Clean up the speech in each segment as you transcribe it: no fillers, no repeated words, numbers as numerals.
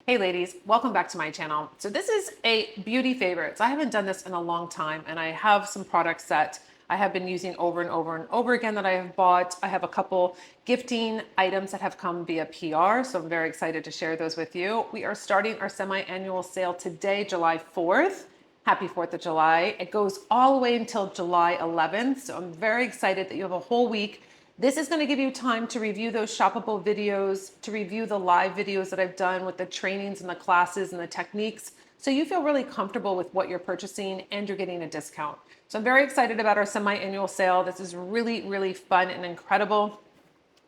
Hey ladies, welcome back to my channel. So this is a beauty favorites. I haven't done this in a long time and I have some products that I have been using over and over and over again that I have bought. I have a couple gifting items that have come via PR, so I'm very excited to share those with you. We are starting our semi-annual sale today, July 4th. Happy 4th of July. It goes all the way until July 11th, so I'm very excited that you have a whole week. This is going to give you time to review those shoppable videos, to review the live videos that I've done with the trainings and the classes and the techniques, so you feel really comfortable with what you're purchasing and you're getting a discount. So I'm very excited about our semi-annual sale. This is really, really fun and incredible.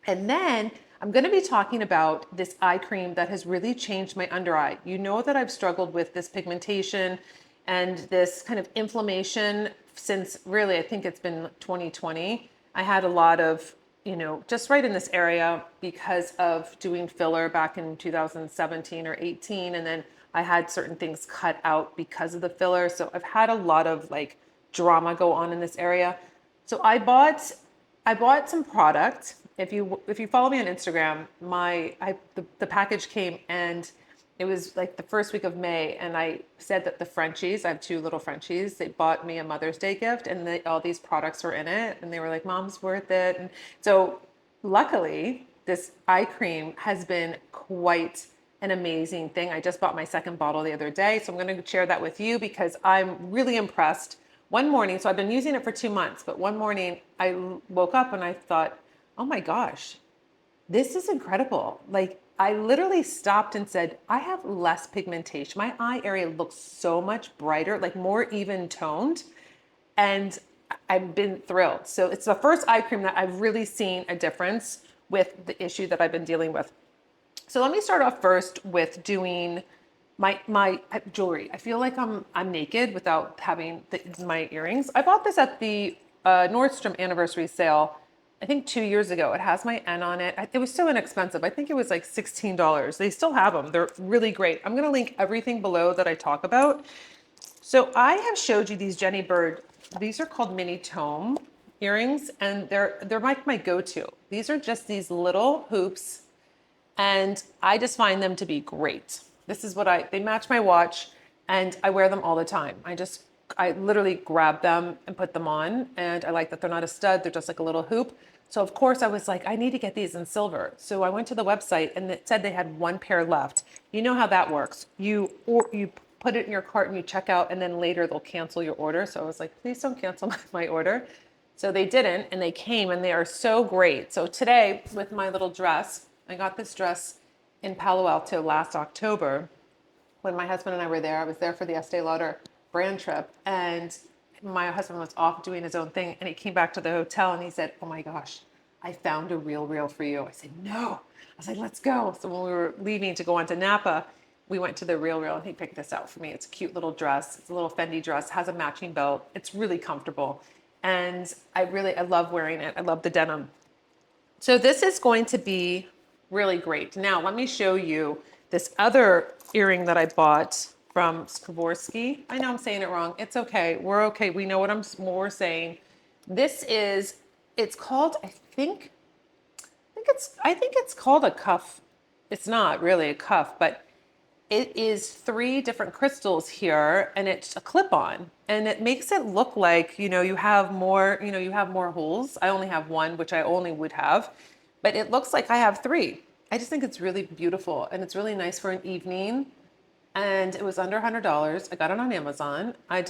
And then I'm going to be talking about this eye cream that has really changed my under eye. You know that I've struggled with this pigmentation and this kind of inflammation since really, I think it's been 2020. I had a lot of, just right in this area because of doing filler back in 2017 or 18. And then I had certain things cut out because of the filler. So I've had a lot of like drama go on in this area. So I bought some product. If you follow me on Instagram, the package came and it was like the first week of May, and I said that the Frenchies, I have two little Frenchies, they bought me a Mother's Day gift, and all these products were in it, and they were like, "Mom's worth it." And so, luckily, this eye cream has been quite an amazing thing. I just bought my second bottle the other day, so I'm going to share that with you because I'm really impressed. One morning, so I've been using it for 2 months, but one morning I woke up and I thought, "Oh my gosh, this is incredible." Like I literally stopped and said, I have less pigmentation. My eye area looks so much brighter, like more even toned. And I've been thrilled. So it's the first eye cream that I've really seen a difference with the issue that I've been dealing with. So let me start off first with doing my jewelry. I feel like I'm naked without having my earrings. I bought this at the Nordstrom anniversary sale, I think 2 years ago. It has my N on it. It was so inexpensive. I think it was like $16. They still have them. They're really great. I'm going to link everything below that I talk about. So I have showed you these Jenny Bird. These are called mini tome earrings, and they're like my go-to. These are just these little hoops, and I just find them to be great. This is they match my watch, and I wear them all the time. I literally grab them and put them on, and I like that they're not a stud. They're just like a little hoop. So of course I was like, I need to get these in silver. So I went to the website and it said they had one pair left. You know how that works. You put it in your cart and you check out, and then later they'll cancel your order. So I was like, please don't cancel my order. So they didn't, and they came, and they are so great. So today with my little dress, I got this dress in Palo Alto last October when my husband and I were there. I was there for the Estee Lauder brand trip, and my husband was off doing his own thing, and he came back to the hotel and he said, "Oh my gosh, I found a real for you." I said, "No." I was like, "Let's go." So when we were leaving to go on to Napa, we went to the Real, and he picked this out for me. It's a cute little dress. It's a little Fendi dress, has a matching belt. It's really comfortable. And I love wearing it. I love the denim. So this is going to be really great. Now, let me show you this other earring that I bought from Swarovski. I know I'm saying it wrong. It's okay. We're okay. We know what we're saying. It's called, I think it's called a cuff. It's not really a cuff, but it is 3 different crystals here, and it's a clip-on, and it makes it look like, you have more holes. I only have one, which I only would have, but it looks like I have 3. I just think it's really beautiful, and it's really nice for an evening. And it was under $100. I got it on Amazon. I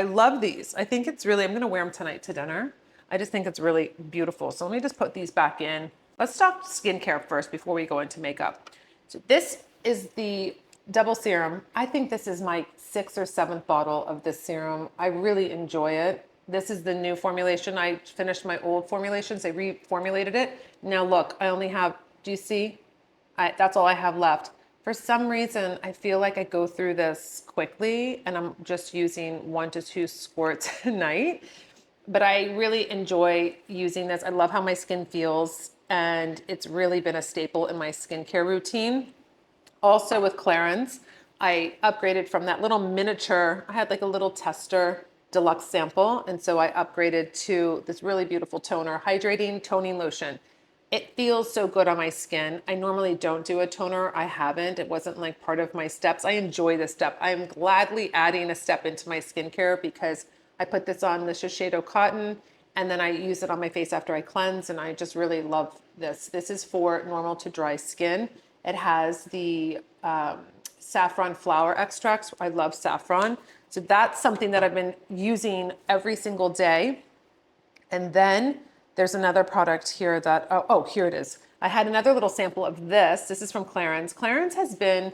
love these. I think I'm going to wear them tonight to dinner. I just think it's really beautiful. So let me just put these back in. Let's talk skincare first before we go into makeup. So this is the double serum. I think this is my 6th or 7th bottle of this serum. I really enjoy it. This is the new formulation. I finished my old formulations. I reformulated it. Now look, I only have, do you see? That's all I have left. For some reason, I feel like I go through this quickly, and I'm just using 1 to 2 squirts a night. But I really enjoy using this. I love how my skin feels, and it's really been a staple in my skincare routine. Also with Clarins, I upgraded from that little miniature. I had like a little tester deluxe sample, and so I upgraded to this really beautiful toner, hydrating toning lotion. It feels so good on my skin. I normally don't do a toner. I haven't. It wasn't like part of my steps. I enjoy this step. I'm gladly adding a step into my skincare because I put this on the Shiseido cotton and then I use it on my face after I cleanse, and I just really love this. This is for normal to dry skin. It has the saffron flower extracts. I love saffron. So that's something that I've been using every single day. And then there's another product here that, oh, here it is. I had another little sample of this. This is from Clarins. Clarins has been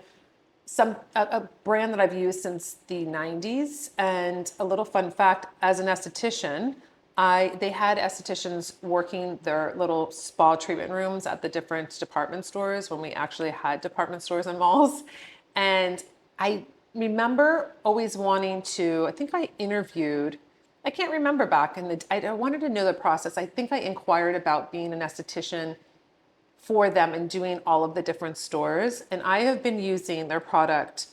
a brand that I've used since the 90s. And a little fun fact, as an esthetician, they had estheticians working their little spa treatment rooms at the different department stores when we actually had department stores and malls. And I remember always wanting to, I think I interviewed, I can't remember back in I wanted to know the process. I think I inquired about being an esthetician for them and doing all of the different stores. And I have been using their product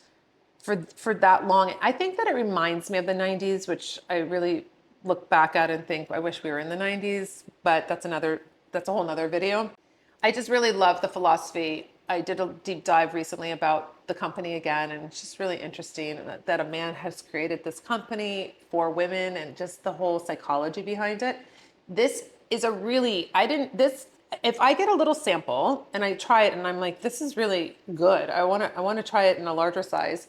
for that long. I think that it reminds me of the 90s, which I really look back at and think, I wish we were in the 90s, but that's a whole nother video. I just really love the philosophy. I did a deep dive recently about the company again, and it's just really interesting that a man has created this company for women and just the whole psychology behind it. This is a really, if I get a little sample and I try it and I'm like, this is really good. I want to try it in a larger size.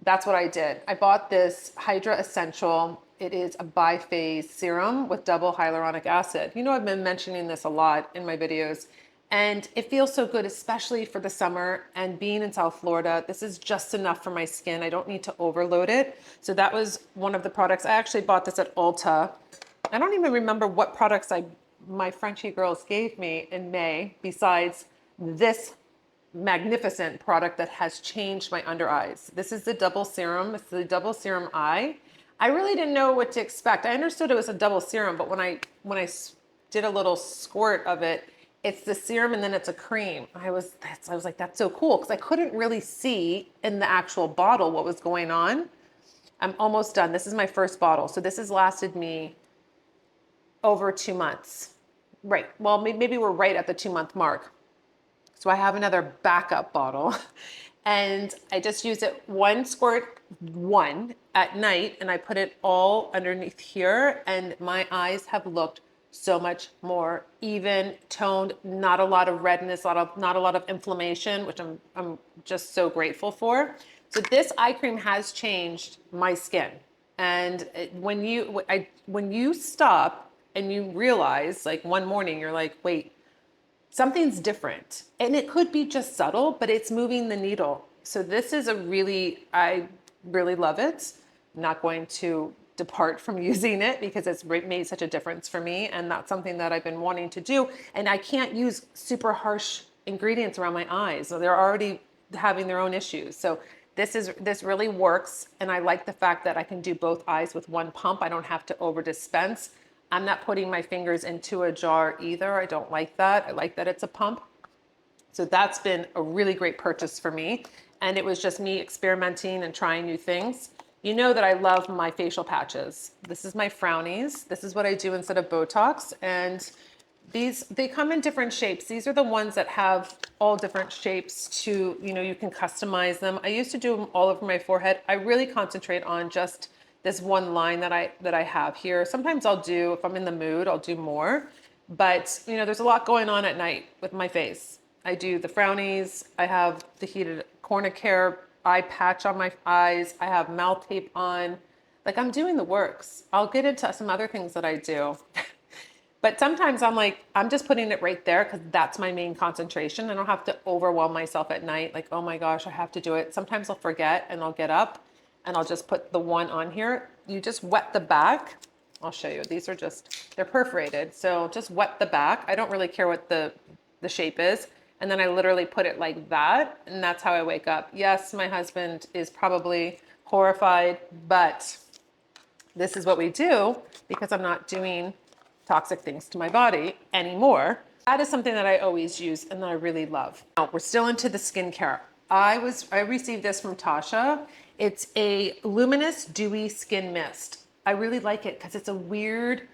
That's what I did. I bought this Hydra Essential. It is a biphase serum with double hyaluronic acid. You know, I've been mentioning this a lot in my videos, and it feels so good, especially for the summer. And being in South Florida, this is just enough for my skin. I don't need to overload it. So that was one of the products. I actually bought this at Ulta. I don't even remember what products my Frenchie girls gave me in May besides this magnificent product that has changed my under eyes. This is the double serum. It's the double serum eye. I really didn't know what to expect. I understood it was a double serum, but when I did a little squirt of it, it's the serum and then it's a cream. I was like, that's so cool, because I couldn't really see in the actual bottle what was going on. I'm almost done. This is my first bottle. So this has lasted me over 2 months. Right. Well, maybe we're right at the 2-month mark. So I have another backup bottle, and I just use it one squirt at night, and I put it all underneath here, and my eyes have looked so much more even, toned, not a lot of redness, not a lot of inflammation, which I'm just so grateful for. So this eye cream has changed my skin. And when you stop and you realize, like, one morning you're like, wait, something's different. And it could be just subtle, but it's moving the needle. So this is I really love it. I'm not going to depart from using it because it's made such a difference for me. And that's something that I've been wanting to do. And I can't use super harsh ingredients around my eyes. So they're already having their own issues. So this really works. And I like the fact that I can do both eyes with one pump. I don't have to over dispense. I'm not putting my fingers into a jar either. I don't like that. I like that it's a pump. So that's been a really great purchase for me. And it was just me experimenting and trying new things. You know that I love my facial patches. This is my Frownies. This is what I do instead of Botox. And they come in different shapes. These are the ones that have all different shapes to, you can customize them. I used to do them all over my forehead. I really concentrate on just this one line that I have here. Sometimes if I'm in the mood, I'll do more. But, there's a lot going on at night with my face. I do the Frownies. I have the heated Cornicare eye patch on my eyes. I have mouth tape on. Like, I'm doing the works. I'll get into some other things that I do. But sometimes I'm like, I'm just putting it right there because that's my main concentration. I don't have to overwhelm myself at night. Like, oh my gosh, I have to do it. Sometimes I'll forget and I'll get up and I'll just put the one on here. You just wet the back. I'll show you. These are they're perforated. So just wet the back. I don't really care what the shape is. And then I literally put it like that. And that's how I wake up. Yes, my husband is probably horrified, but this is what we do because I'm not doing toxic things to my body anymore. That is something that I always use and that I really love. Now, we're still into the skincare. I received this from Tasha. It's a luminous dewy skin mist. I really like it because it's a weird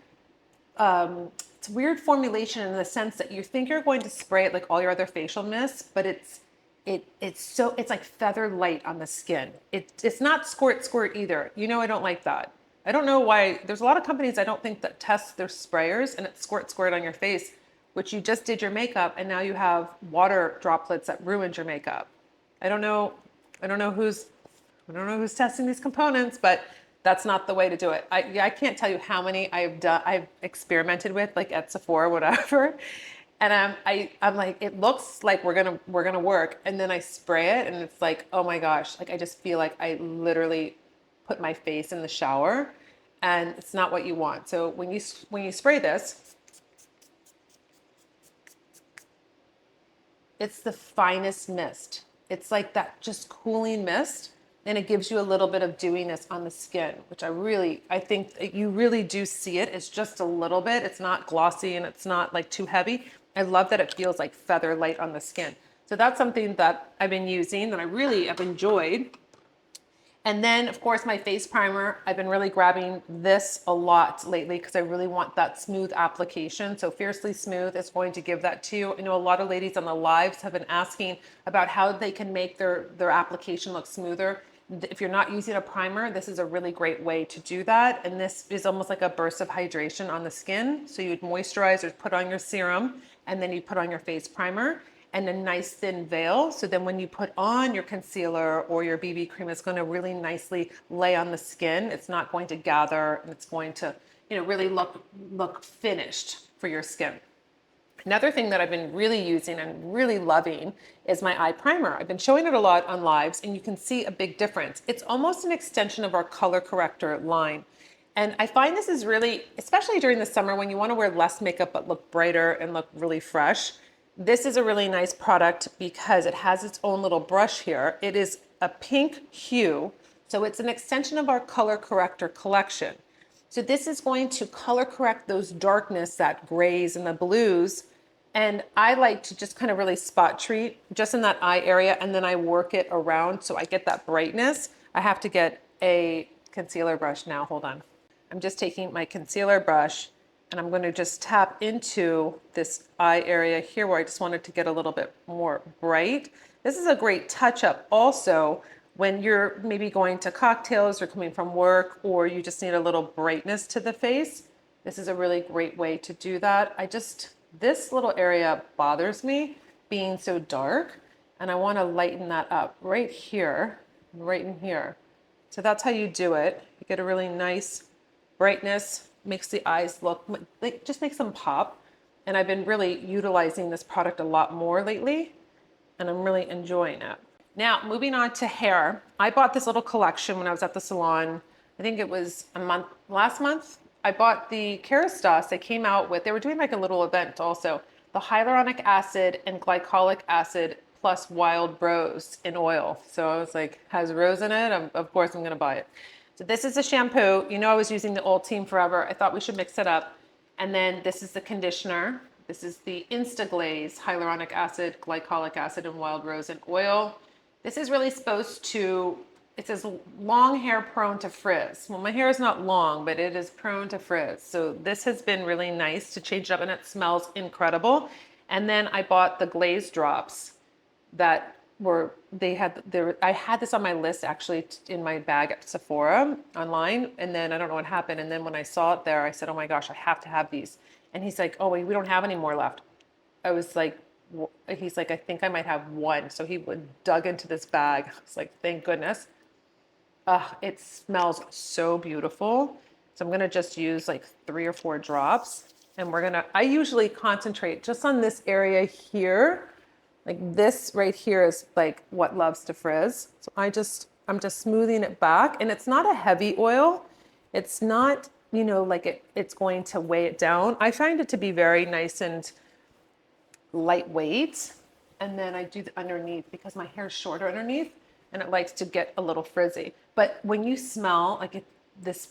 it's weird formulation in the sense that you think you're going to spray it like all your other facial mists, but it's like feather light on the skin. It's not squirt either. You know, I don't like that. I don't know why. There's a lot of companies I don't think that test their sprayers and it's squirt on your face, which you just did your makeup and now you have water droplets that ruined your makeup. I don't know. I don't know who's testing these components, but that's not the way to do it. I can't tell you how many I've experimented with, like at Sephora, whatever. And I'm like, it looks like we're gonna work, and then I spray it, and it's like, oh my gosh, like I just feel like I literally put my face in the shower, and it's not what you want. So when you spray this, it's the finest mist. It's like that just cooling mist, and it gives you a little bit of dewiness on the skin, which I think you really do see it. It's just a little bit. It's not glossy and it's not like too heavy. I love that it feels like feather light on the skin. So that's something that I've been using that I really have enjoyed. And then of course my face primer, I've been really grabbing this a lot lately because I really want that smooth application. So Fiercely Smooth is going to give that to you. I know a lot of ladies on the lives have been asking about how they can make their application look smoother. If you're not using a primer, this is a really great way to do that. And this is almost like a burst of hydration on the skin. So you'd moisturize or put on your serum, and then you put on your face primer and a nice thin veil. So then when you put on your concealer or your BB cream, it's going to really nicely lay on the skin. It's not going to gather, and it's going to, really look finished for your skin. Another thing that I've been really using and really loving is my eye primer. I've been showing it a lot on lives, and you can see a big difference. It's almost an extension of our color corrector line. And I find this is really, especially during the summer when you want to wear less makeup but look brighter and look really fresh, this is a really nice product because it has its own little brush here. It is a pink hue, so it's an extension of our color corrector collection. So this is going to color correct those darkness, that grays and the blues. And I like to just kind of really spot treat just in that eye area, and then I work it around so I get that brightness. I have to get a concealer brush now, hold on. I'm just taking my concealer brush and I'm going to just tap into this eye area here where I just wanted to get a little bit more bright. This is a great touch up also when you're maybe going to cocktails or coming from work, or you just need a little brightness to the face. This is a really great way to do that. This little area bothers me being so dark, and I want to lighten that up right here, right in here. So that's how you do it. You get a really nice brightness, makes the eyes look, like just makes them pop. And I've been really utilizing this product a lot more lately, and I'm really enjoying it. Now, moving on to hair. I bought this little collection when I was at the salon. I think it was last month. I bought the Kerastase. They came out with, they were doing like a little event also, the hyaluronic acid and glycolic acid plus wild rose in oil. So I was like, has rose in it? Of course I'm gonna buy it. So this is a shampoo. I was using the Old Team forever. I thought we should mix it up. And then this is the conditioner. This is the Instaglaze hyaluronic acid, glycolic acid, and wild rose in oil. This is really supposed to, it says long hair prone to frizz. Well, my hair is not long, but it is prone to frizz. So this has been really nice to change it up, and it smells incredible. And then I bought the glaze drops that were, I had this on my list actually in my bag at Sephora online. And then I don't know what happened. And then when I saw it there, I said, oh my gosh, I have to have these. And he's like, oh wait, we don't have any more left. I was like, he's like, I think I might have one. So he dug into this bag. I was like, thank goodness. It smells so beautiful. So I'm gonna just use like 3 or 4 drops, and I usually concentrate just on this area here. Like this right here is like what loves to frizz. So I'm just smoothing it back, and it's not a heavy oil. It's not, like it's going to weigh it down. I find it to be very nice and lightweight. And then I do the underneath because my hair is shorter underneath and it likes to get a little frizzy. But when you smell like this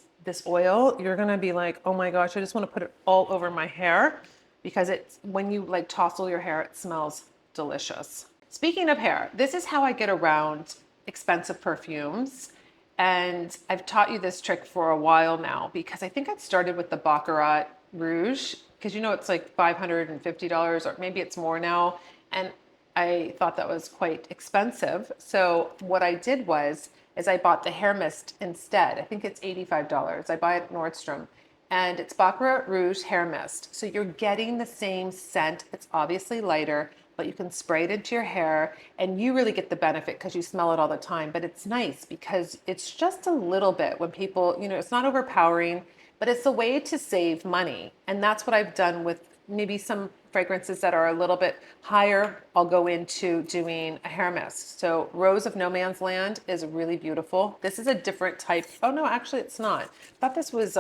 oil, you're gonna be like, oh my gosh, I just want to put it all over my hair, because when you like tousle your hair, it smells delicious. Speaking of hair, this is how I get around expensive perfumes. And I've taught you this trick for a while now, because I think I started with the Baccarat Rouge because you know it's like $550 or maybe it's more now. And I thought that was quite expensive. So what I did is I bought the hair mist instead. I think it's $85. I buy it at Nordstrom. And it's Baccarat Rouge hair mist. So you're getting the same scent. It's obviously lighter, but you can spray it into your hair and you really get the benefit because you smell it all the time. But it's nice because it's just a little bit when people, you know, it's not overpowering, but it's a way to save money. And that's what I've done with maybe some fragrances that are a little bit higher. I'll go into doing a hair mist. So Rose of No Man's Land is really beautiful. This is a different type. Oh no, actually it's not. I thought this was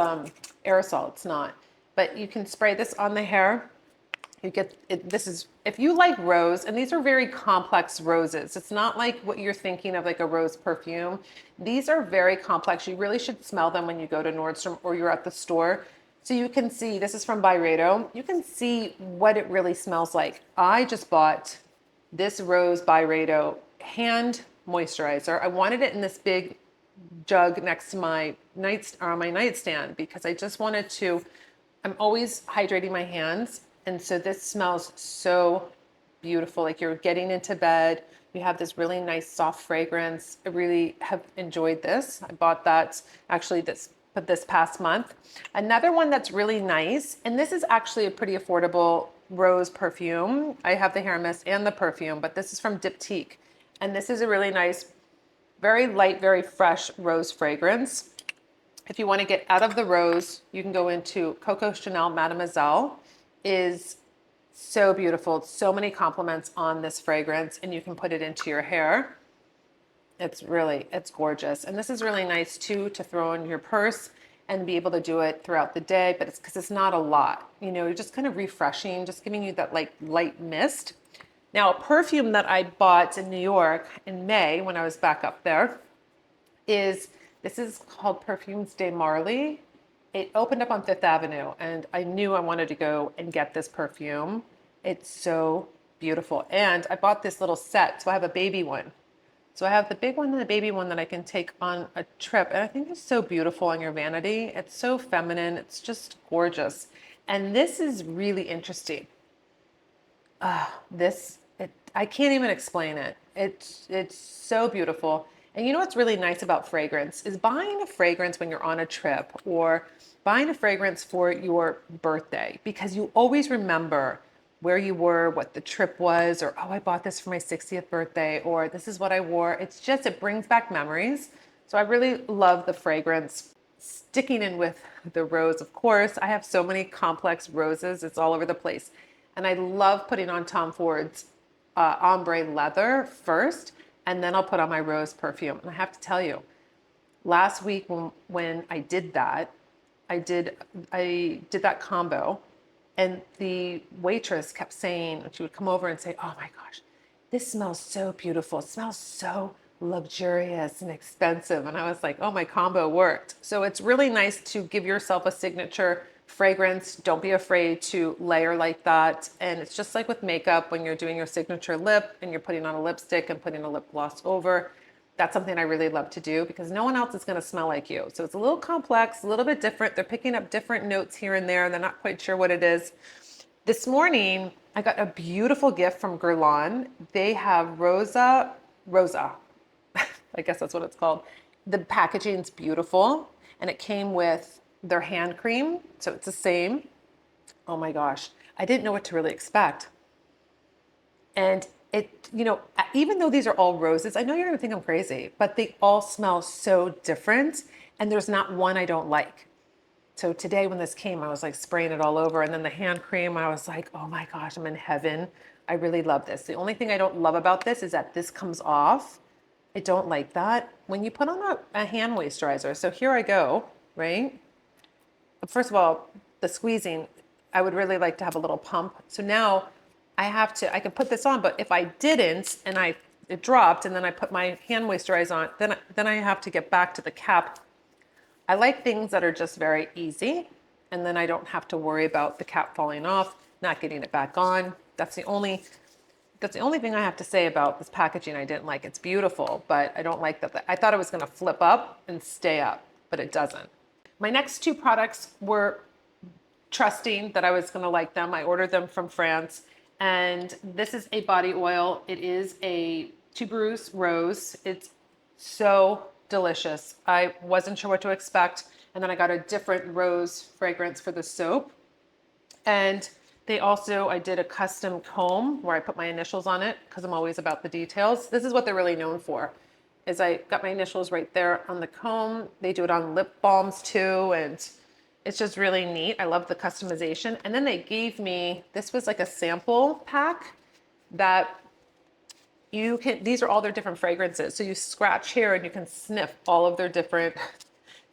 aerosol. It's not. But you can spray this on the hair. You get it, this is, if you like rose, and these are very complex roses. It's not like what you're thinking of, like a rose perfume. These are very complex. You really should smell them when you go to Nordstrom or you're at the store. So you can see, this is from Byredo. You can see what it really smells like. I just bought this Rose Byredo hand moisturizer. I wanted it in this big jug next to my nightstand because I just wanted to, I'm always hydrating my hands. And so this smells so beautiful. Like you're getting into bed. You have this really nice soft fragrance. I really have enjoyed this. I bought that actually this past month. Another one that's really nice, and this is actually a pretty affordable rose perfume. I have the hair mist and the perfume, but this is from Diptyque. And this is a really nice, very light, very fresh rose fragrance. If you want to get out of the rose, you can go into Coco Chanel Mademoiselle. Is so beautiful. So many compliments on this fragrance, and you can put it into your hair. It's gorgeous. And this is really nice too to throw in your purse and be able to do it throughout the day, but it's because it's not a lot. You know, you're just kind of refreshing, just giving you that like light mist. Now, a perfume that I bought in New York in May when I was back up there this is called Perfumes de Marly. It opened up on Fifth Avenue and I knew I wanted to go and get this perfume. It's so beautiful. And I bought this little set, so I have a baby one. So I have the big one and the baby one that I can take on a trip. And I think it's so beautiful on your vanity. It's so feminine. It's just gorgeous. And this is really interesting. I can't even explain it. It's so beautiful. And you know what's really nice about fragrance is buying a fragrance when you're on a trip or buying a fragrance for your birthday, because you always remember where you were, what the trip was, or, oh, I bought this for my 60th birthday, or this is what I wore. It brings back memories. So I really love the fragrance. Sticking in with the rose, of course. I have so many complex roses. It's all over the place. And I love putting on Tom Ford's ombre leather first, and then I'll put on my rose perfume. And I have to tell you, last week when I did that, I did that combo. And the waitress kept saying, she would come over and say, oh my gosh, this smells so beautiful. It smells so luxurious and expensive. And I was like, oh, my combo worked. So it's really nice to give yourself a signature fragrance. Don't be afraid to layer like that. And it's just like with makeup, when you're doing your signature lip and you're putting on a lipstick and putting a lip gloss over. That's something I really love to do because no one else is going to smell like you. So it's a little complex, a little bit different. They're picking up different notes here and there. They're not quite sure what it is. This morning, I got a beautiful gift from Guerlain. They have Rosa, I guess that's what it's called. The packaging's beautiful, and it came with their hand cream. So it's the same. Oh my gosh. I didn't know what to really expect. And it, you know, even though these are all roses, I know you're going to think I'm crazy, but they all smell so different. And there's not one I don't like. So today when this came, I was like spraying it all over. And then the hand cream, I was like, oh my gosh, I'm in heaven. I really love this. The only thing I don't love about this is that this comes off. I don't like that. When you put on a hand moisturizer, so here I go, right? First of all, the squeezing, I would really like to have a little pump. So now I can put this on, but if I didn't and it dropped and then I put my hand moisturizer on, then I have to get back to the cap. I like things that are just very easy, and then I don't have to worry about the cap falling off, not getting it back on. That's the only thing I have to say about this packaging I didn't like. It's beautiful, but I don't like that. I thought it was going to flip up and stay up, but it doesn't. My next two products were trusting that I was going to like them. I ordered them from France, and this is a body oil. It is a tuberose rose. It's so delicious. I wasn't sure what to expect, and then I got a different rose fragrance for the soap. And they also, I did a custom comb where I put my initials on it because I'm always about the details. This is what they're really known for, is I got my initials right there on the comb. They do it on lip balms too, and it's just really neat. I love the customization. And then they gave me, this was like a sample pack that you can, these are all their different fragrances. So you scratch here and you can sniff all of their different,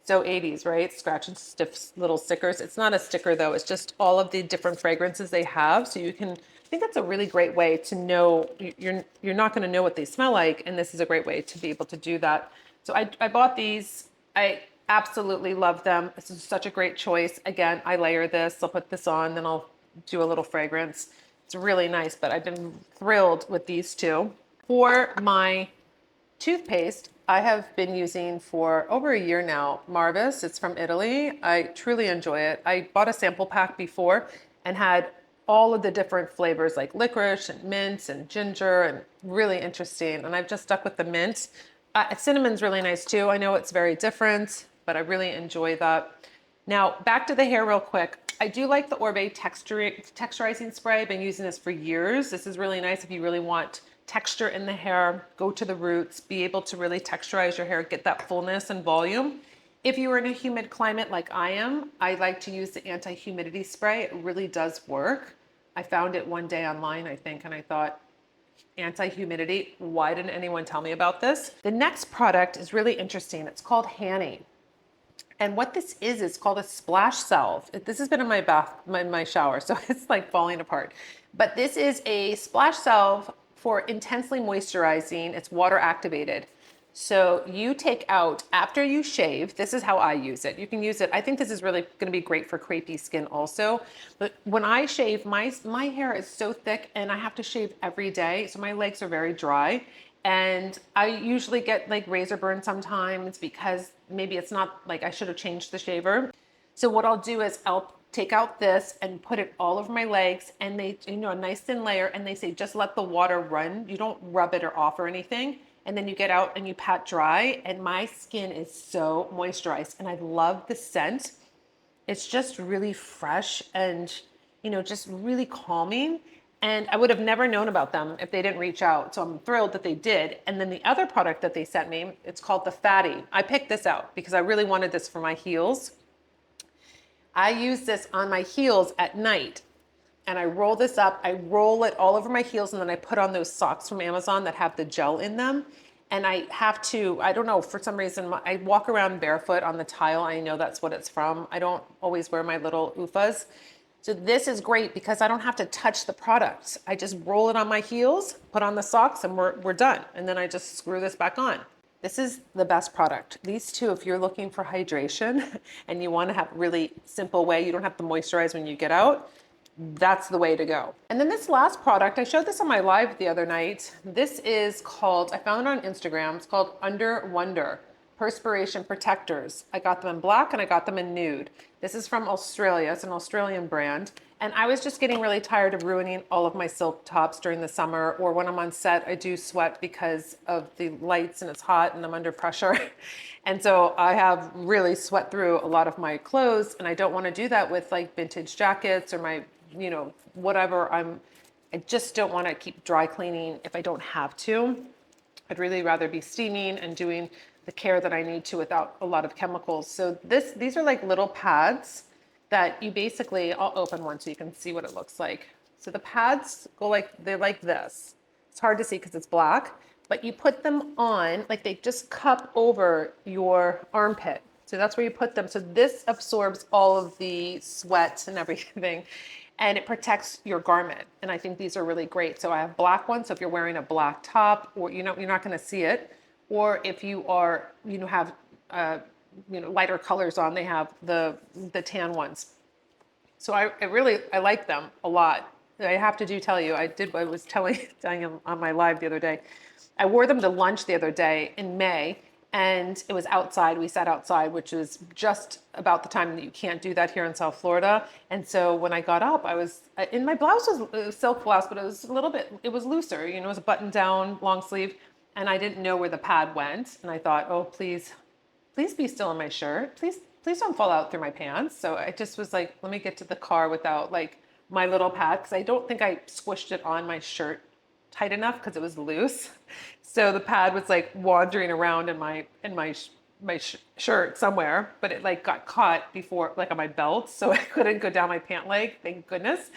so 80s, right? Scratch and sniff little stickers. It's not a sticker though. It's just all of the different fragrances they have. So you can, I think that's a really great way to know, you're not going to know what they smell like. And this is a great way to be able to do that. So I bought these. I absolutely love them. This is such a great choice. Again, I layer this, I'll put this on, then I'll do a little fragrance. It's really nice, but I've been thrilled with these two. For my toothpaste, I have been using for over a year now, Marvis. It's from Italy. I truly enjoy it. I bought a sample pack before and had all of the different flavors like licorice and mint and ginger, and really interesting. And I've just stuck with the mint. Cinnamon's really nice too. I know it's very different, but I really enjoy that. Now, back to the hair real quick. I do like the Orbe texturizing spray. I've been using this for years. This is really nice if you really want texture in the hair, go to the roots, be able to really texturize your hair, get that fullness and volume. If you are in a humid climate like I am, I like to use the anti-humidity spray. It really does work. I found it one day online, I think, and I thought, anti-humidity, why didn't anyone tell me about this? The next product is really interesting. It's called Hanny. And what this is called a splash salve. This has been in my bath, in my shower, so it's like falling apart. But this is a splash salve for intensely moisturizing. It's water activated. So you take out, after you shave, this is how I use it. You can use it, I think this is really gonna be great for crepey skin also. But when I shave, my hair is so thick and I have to shave every day. So my legs are very dry. And I usually get like razor burn sometimes because maybe it's not like I should have changed the shaver. So what I'll do is I'll take out this and put it all over my legs, and they, you know, a nice thin layer, and they say just let the water run. You don't rub it or off or anything. And then you get out and you pat dry, and my skin is so moisturized, and I love the scent. It's just really fresh and, you know, just really calming. And I would have never known about them if they didn't reach out. So I'm thrilled that they did. And then the other product that they sent me, it's called the Fatty. I picked this out because I really wanted this for my heels. I use this on my heels at night, and I roll this up. I roll it all over my heels, and then I put on those socks from Amazon that have the gel in them. And I have to, I don't know, for some reason, I walk around barefoot on the tile. I know that's what it's from. I don't always wear my little OOFAs. So this is great because I don't have to touch the product. I just roll it on my heels, put on the socks, and we're done. And then I just screw this back on. This is the best product. These two, if you're looking for hydration and you want to have really simple way, you don't have to moisturize when you get out, that's the way to go. And then this last product, I showed this on my live the other night. This is called, I found it on Instagram. It's called Under Wonder Perspiration Protectors. I got them in black and I got them in nude. This is from Australia. It's an Australian brand. And I was just getting really tired of ruining all of my silk tops during the summer, or when I'm on set, I do sweat because of the lights and it's hot and I'm under pressure. And so I have really sweat through a lot of my clothes, and I don't want to do that with like vintage jackets or my, you know, whatever. I just don't want to keep dry cleaning if I don't have to. I'd really rather be steaming and doing the care that I need to without a lot of chemicals. So these are like little pads that you basically, I'll open one so you can see what it looks like. So the pads go like, they're like this. It's hard to see because it's black, but you put them on, like they just cup over your armpit. So that's where you put them. So this absorbs all of the sweat and everything, and it protects your garment. And I think these are really great. So I have black ones. So if you're wearing a black top, or you're not going to see it, or if you are, have lighter colors on, they have the tan ones. So I like them a lot. I have to tell you, I was telling him on my live the other day, I wore them to lunch the other day in May, and it was outside. We sat outside, which is just about the time that you can't do that here in South Florida. And so when I got up, I was in my blouse was a silk blouse, but it was a little bit, it was looser, you know, it was a button down long sleeve, and I didn't know where the pad went. And I thought, oh, please be still in my shirt. Please don't fall out through my pants. So I just was like, let me get to the car without like my little pad, because I don't think I squished it on my shirt tight enough because it was loose. So the pad was like wandering around in my shirt somewhere, but it like got caught before like on my belt, so I couldn't go down my pant leg, thank goodness.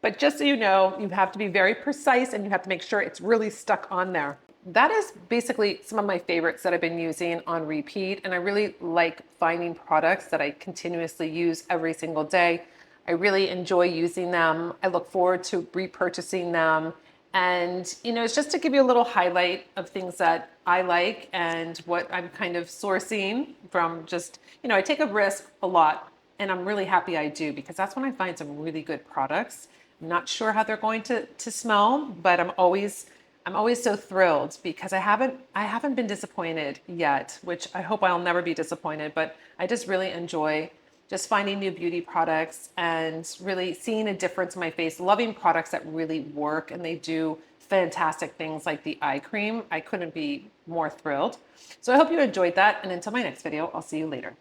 But just so you know, you have to be very precise and you have to make sure it's really stuck on there. That is basically some of my favorites that I've been using on repeat, and I really like finding products that I continuously use every single day. I really enjoy using them. I look forward to repurchasing them. And, you know, it's just to give you a little highlight of things that I like and what I'm kind of sourcing from. Just, you know, I take a risk a lot, and I'm really happy I do, because that's when I find some really good products. I'm not sure how they're going to smell, but I'm always so thrilled because I haven't been disappointed yet, which I hope I'll never be disappointed. But I just really enjoy just finding new beauty products and really seeing a difference in my face, loving products that really work and they do fantastic things like the eye cream. I couldn't be more thrilled. So I hope you enjoyed that. And until my next video, I'll see you later.